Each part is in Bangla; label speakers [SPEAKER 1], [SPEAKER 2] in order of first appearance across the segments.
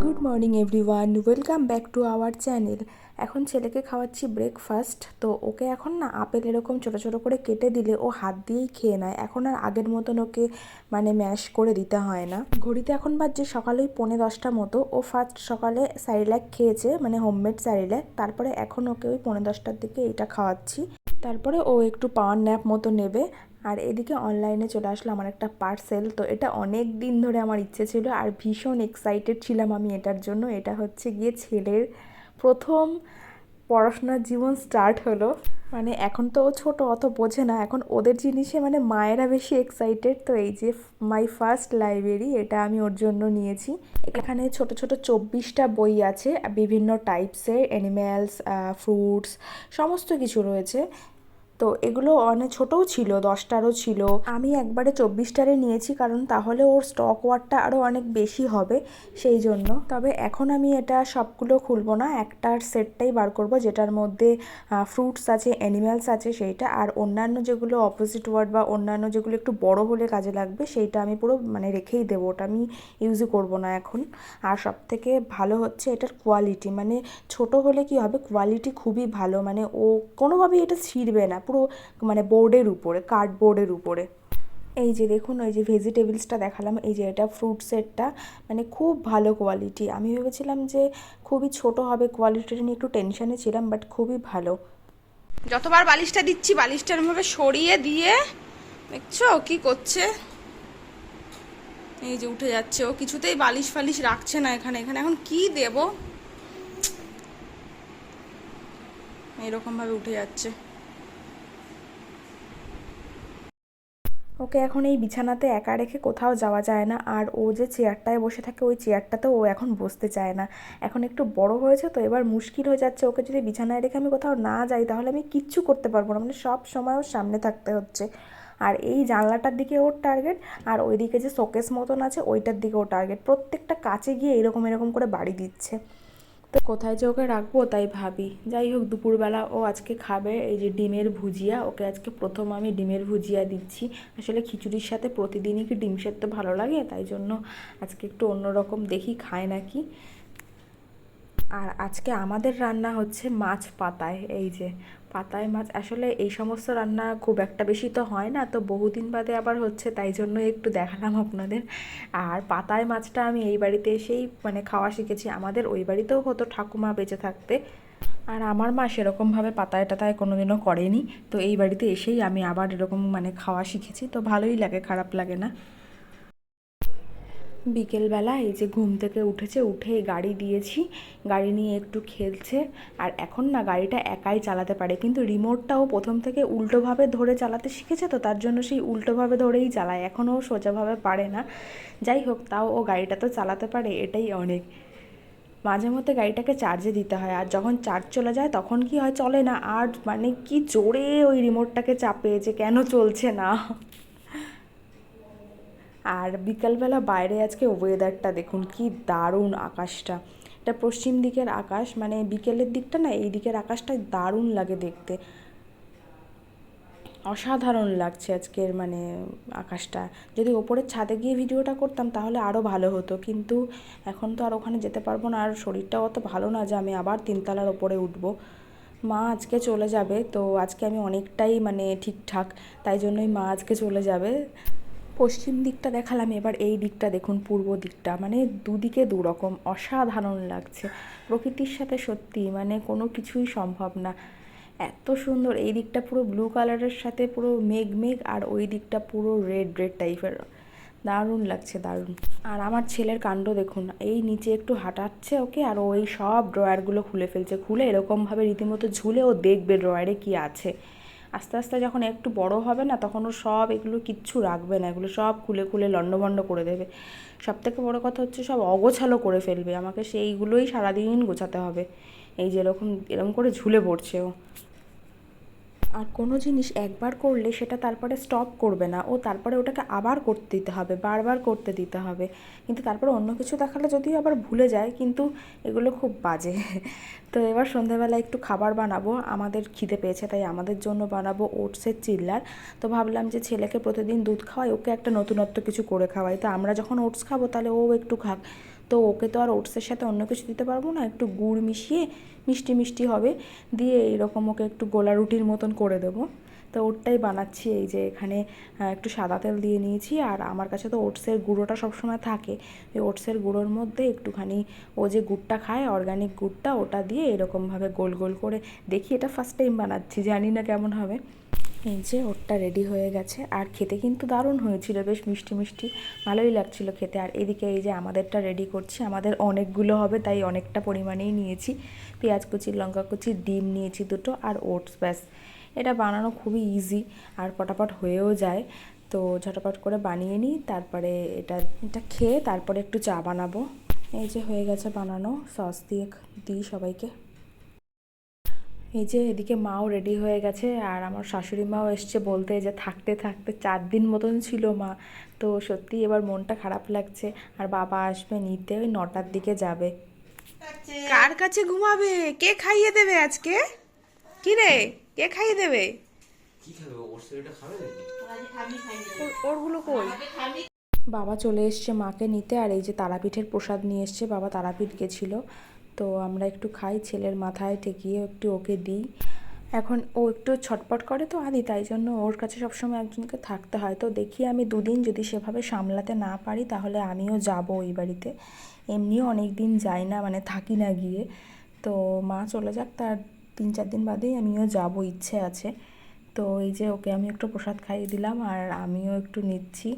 [SPEAKER 1] Good morning everyone, welcome back to our channel. এখন ছেলেকে খাওয়াচ্ছি ব্রেকফাস্ট। তো ওকে এখন না আপেল এরকম ছোটো ছোটো করে কেটে দিলে ও হাত দিয়েই খেয়ে নেয়। এখন আর আগের মতন ওকে ম্যাশ করে দিতে হয় না। ঘড়িতে এখন বাজছে সকালেই 9:45 মতো। ও ফার্স্ট সকালে স্যারিল্যাক খেয়েছে, হোমমেড স্যারিল্যাক। তারপরে এখন ওকে ওই 10:45 দিকে এইটা খাওয়াচ্ছি। তারপরে ও একটু পাওয়ার ন্যাপ মতো নেবে। আর এদিকে অনলাইনে চলে আসলো আমার একটা পার্সেল। তো এটা অনেক দিন ধরে আমার ইচ্ছে ছিল আর ভীষণ এক্সাইটেড ছিলাম আমি এটার জন্য। এটা হচ্ছে গিয়ে ছেলের প্রথম পড়াশোনার জীবন স্টার্ট হলো। এখন তো ও ছোটো, অত বোঝে না। এখন ওদের জিনিসে মায়েরা বেশি এক্সাইটেড। তো এই যে মাই ফার্স্ট লাইব্রেরি, এটা আমি ওর জন্য নিয়েছি। এখানে ছোট ছোট 24টা বই আছে, বিভিন্ন টাইপসের অ্যানিম্যালস, ফ্রুটস, সমস্ত কিছু রয়েছে। তো এগুলো অনেক ছোটও ছিল, 10টারও ছিল। আমি একবারে 24টারে নিয়েছি, কারণ তাহলে ওর স্টক ওয়ার্ডটা আরও অনেক বেশি হবে, সেই জন্য। তবে এখন আমি এটা সবগুলো খুলবো না, একটার সেটটাই বার করব, যেটার মধ্যে ফ্রুটস আছে, অ্যানিম্যালস আছে সেইটা। আর অন্যান্য যেগুলো অপোজিট ওয়ার্ড বা অন্যান্য যেগুলো একটু বড় হলে কাজে লাগবে, সেইটা আমি পুরো রেখেই দেবো, ওটা আমি ইউজই করবো না এখন। আর সবথেকে ভালো হচ্ছে এটার কোয়ালিটি, ছোট হলে কি হবে, কোয়ালিটি খুবই ভালো। ও কোনোভাবেই এটা ছিঁড়বে না, পুরো বোর্ডের উপরে, কার্ডবোর্ডের উপরে। এই যে দেখুন, ওই যে ভেজিটেবলসটা দেখালাম, এই যে এটা ফ্রুট সেটটা, খুব ভালো কোয়ালিটি। আমি ভেবেছিলাম যে খুবই ছোট হবে, কোয়ালিটিটা নিয়ে একটু টেনশনে ছিলাম, বাট খুবই ভালো।
[SPEAKER 2] যতবার বালিশটা দিচ্ছি বালিশটা এরমভাবে সরিয়ে দিয়ে, দেখছো কি করছে? এই যে উঠে যাচ্ছে, ও কিছুতেই বালিশ ফালিশ রাখছে না এখানে। এখানে এখন কি দেব? এরকম ভাবে উঠে যাচ্ছে।
[SPEAKER 1] ওকে এখন এই বিছানাতে একা রেখে কোথাও যাওয়া যায় না। আর ও যে চেয়ারটায় বসে থাকে, ওই চেয়ারটাতেও ও এখন বসতে চায় না। এখন একটু বড় হয়েছে, তো এবার মুশকিল হয়ে যাচ্ছে। ওকে যদি বিছানায় রেখে আমি কোথাও না যাই, তাহলে আমি কিচ্ছু করতে পারবো না, সব সময় ওর সামনে থাকতে হচ্ছে। আর এই জানলাটার দিকে ওর টার্গেট, আর ওইদিকে যে শোকেস মতন আছে ওইটার দিকে ওর টার্গেট। প্রত্যেকটা কাছে গিয়ে এরকম এরকম করে বাড়ি দিচ্ছে। তো কোথায় যে ওকে রাখবো তাই ভাবি। যাই হোক, দুপুরবেলা ও আজকে খাবে এই যে ডিমের ভুজিয়া। ওকে আজকে প্রথম আমি ডিমের ভুজিয়া দিচ্ছি। আসলে খিচুড়ির সাথে প্রতিদিনই কি ডিম সেদ্ধ ভালো লাগে, তাই জন্য আজকে একটু অন্যরকম দেখি খায় নাকি। আর আজকে আমাদের রান্না হচ্ছে মাছ পাতায়। এই যে পাতায় মাছ, আসলে এই সমস্ত রান্না খুব একটা বেশি তো হয় না, তো বহুদিন বাদে আবার হচ্ছে, তাই জন্য একটু দেখালাম আপনাদের। আর পাতায় মাছটা আমি এই বাড়িতে এসেই খাওয়া শিখেছি। আমাদের ওই বাড়িতেও হতো ঠাকুমা বেঁচে থাকতে, আর আমার মা সেরকমভাবে পাতায় টাতায় কোনোদিনও করেনি। তো এই বাড়িতে এসেই আমি আবার এরকম খাওয়া শিখেছি, তো ভালোই লাগে, খারাপ লাগে না। বিকেলবেলা এই যে ঘুম থেকে উঠেছে, উঠেই গাড়ি দিয়েছি, গাড়ি নিয়ে একটু খেলছে। আর এখন না গাড়িটা একাই চালাতে পারে, কিন্তু রিমোটটাও প্রথম থেকে উল্টোভাবে ধরে চালাতে শিখেছে, তো তার জন্য সেই উল্টোভাবে ধরেই চালায়, এখনও সোজাভাবে পারে না। যাই হোক, তাও ও গাড়িটা তো চালাতে পারে, এটাই অনেক। মাঝে মধ্যে গাড়িটাকে চার্জে দিতে হয়, আর যখন চার্জ চলে যায় তখন কি হয়, চলে না আর। কি জোরে ওই রিমোটটাকে চাপে যে কেন চলছে না। আর বিকালবেলা বাইরে আজকে ওয়েদারটা দেখুন, কি দারুণ আকাশটা। এটা পশ্চিম দিকের আকাশ, বিকেলের দিকটা না, এই দিকের আকাশটা দারুণ লাগে দেখতে, অসাধারণ লাগছে আজকের আকাশটা। যদি ওপরের ছাদে গিয়ে ভিডিওটা করতাম তাহলে আরও ভালো হতো, কিন্তু এখন তো আর ওখানে যেতে পারবো না, আর শরীরটাও অত ভালো না যে আমি আবার 3তলার ওপরে উঠবো। মা আজকে চলে যাবে, তো আজকে আমি অনেকটাই ঠিকঠাক, তাই জন্যই মা আজকে চলে যাবে। পশ্চিম দিকটা দেখালাম, এবার এই দিকটা দেখুন, পূর্ব দিকটা, দুদিকে দুরকম, অসাধারণ লাগছে। প্রকৃতির সাথে সত্যি কোনো কিছুই সম্ভব না, এত সুন্দর। এই দিকটা পুরো ব্লু কালারের সাথে পুরো মেঘ মেঘ, আর ওই দিকটা পুরো রেড রেড টাইপের, দারুণ লাগছে, দারুণ। আর আমার ছেলের কাণ্ড দেখুন, এই নিচে একটু হাঁটাচ্ছে ওকে, আর ওই সব ড্রয়ারগুলো খুলে ফেলছে, খুলে এরকমভাবে রীতিমতো ঝুলে ও দেখবে ড্রয়ারে কি আছে। আস্তে আস্তে যখন একটু বড় হবে না, তখন ও সব এগুলো কিচ্ছু রাখবে না, এগুলো সব খুলে খুলে লণ্ডভণ্ড করে দেবে। সবথেকে বড় কথা হচ্ছে সব অগোছালো করে ফেলবে, আমাকে সেইগুলোই সারাদিন গোছাতে হবে। এই যে এরকম এরকম করে ঝুলে পড়ছে ও। আর কোনো জিনিস একবার করলে সেটা তারপরে স্টপ করবে না, ও তারপরে ওটাকে আবার করতে দিতে হবে, বারবার করতে দিতে হবে। কিন্তু তারপরে অন্য কিছু দেখালে যদিও আবার ভুলে যায়, কিন্তু এগুলো খুব বাজে। তো এবার সন্ধেবেলা একটু খাবার বানাবো, আমাদের খিদে পেয়েছে, তাই আমাদের জন্য বানাবো ওটসের চিল্লার। তো ভাবলাম যে ছেলেকে প্রতিদিন দুধ খাওয়াই, ওকে একটা নতুনত্ব কিছু করে খাওয়াই, তো আমরা যখন ওটস খাবো তাহলে ও একটু খাক। তো ওকে তো আর ওটসের সাথে অন্য কিছু দিতে পারবো না, একটু গুড় মিশিয়ে মিষ্টি মিষ্টি হবে দিয়ে এরকম ওকে একটু গোলা রুটির মতন করে দেবো। তো ওটাই বানাচ্ছি। এই যে এখানে একটু সাদা তেল দিয়ে নিয়েছি, আর আমার কাছে তো ওটসের গুঁড়োটা সবসময় থাকে, ওই ওটসের গুঁড়োর মধ্যে একটুখানি ও যে গুড়টা খায় অর্গানিক গুড়টা, ওটা দিয়ে এরকমভাবে গোল গোল করে দেখি, এটা ফার্স্ট টাইম বানাচ্ছি, জানি না কেমন হবে। এই যে ওটটা রেডি হয়ে গেছে, আর খেতে কিন্তু দারুণ হয়েছিল, বেশ মিষ্টি মিষ্টি, ভালোই লাগছিল খেতে। আর এদিকে এই যে আমাদেরটা রেডি করছি, আমাদের অনেকগুলো হবে তাই অনেকটা পরিমাণেই নিয়েছি। পেঁয়াজ কুচি, লঙ্কা কুচি, ডিম নিয়েছি দুটো, আর ওটস, ব্যাস। এটা বানানো খুবই ইজি আর পটাপট হয়েও যায়, তো ঝটাপট করে বানিয়ে নিই, তারপরে এটা এটা খেয়ে তারপরে একটু চা বানাবো। এই যে হয়ে গেছে বানানো, সস দিয়ে দিই সবাইকে। এই যে এদিকে মাও রেডি হয়ে গেছে, আর আমার শাশুড়ি মাও এসছে বলতে যে থাকতে থাকতে 4 দিন মতন ছিল মা, তো সত্যি এবার মনটা খারাপ লাগছে। আর বাবা আসবে নিতে, ওই 9টার দিকে যাবে।
[SPEAKER 2] কার কাছে ঘুমাবে? কে খাইয়ে দেবে আজকে? কি রে, কে খাইয়ে দেবে?
[SPEAKER 3] কি খাবে ওর শরীরটা খাবে নাকি?
[SPEAKER 2] ওরগুলো কই?
[SPEAKER 1] বাবা চলে এসছে মাকে নিতে, আর এই যে তারাপীঠের প্রসাদ নিয়ে এসছে, বাবা তারাপীঠ গেছিলো, তো আমরা একটু খাই, ছেলের মাথায় ঠেকিয়ে একটু ওকে দিই। এখন ও একটু ছটপট করে তো আদি, তাই জন্য ওর কাছে সবসময় একজনকে থাকতে হয়। তো দেখি আমি 2 দিন যদি সেভাবে সামলাতে না পারি তাহলে আমিও যাব ওই বাড়িতে। এমনিও অনেক দিন যাই না, মানে থাকি না গিয়ে। তো মা চলে যাক, তার 3-4 দিন বাদেই আমিও যাব, ইচ্ছে আছে। তো এই যে ওকে আমি একটু প্রসাদ খাইয়ে দিলাম, আর আমিও একটু নিচ্ছি।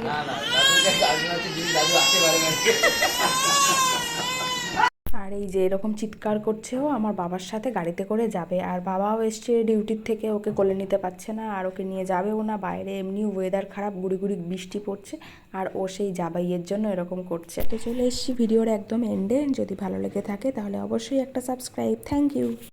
[SPEAKER 3] না না, দাদুর কাছে আসবে হচ্ছে দিদি, দাদু আসতে পারে না।
[SPEAKER 1] আর এই যে এরকম চিৎকার করছেও আমার বাবার সাথে গাড়িতে করে যাবে, আর বাবাও এসছে ডিউটির থেকে, ওকে কোলে নিতে পারছে না, আর ওকে নিয়ে যাবেও না, বাইরে এমনি ওয়েদার খারাপ, গুড়ি গুড়ি বৃষ্টি পড়ছে, আর ও সেই যাবাইয়ের জন্য এরকম করছে। তো চলে এসেছি ভিডিওর একদম এন্ডে, যদি ভালো লেগে থাকে তাহলে অবশ্যই একটা সাবস্ক্রাইব। Thank you.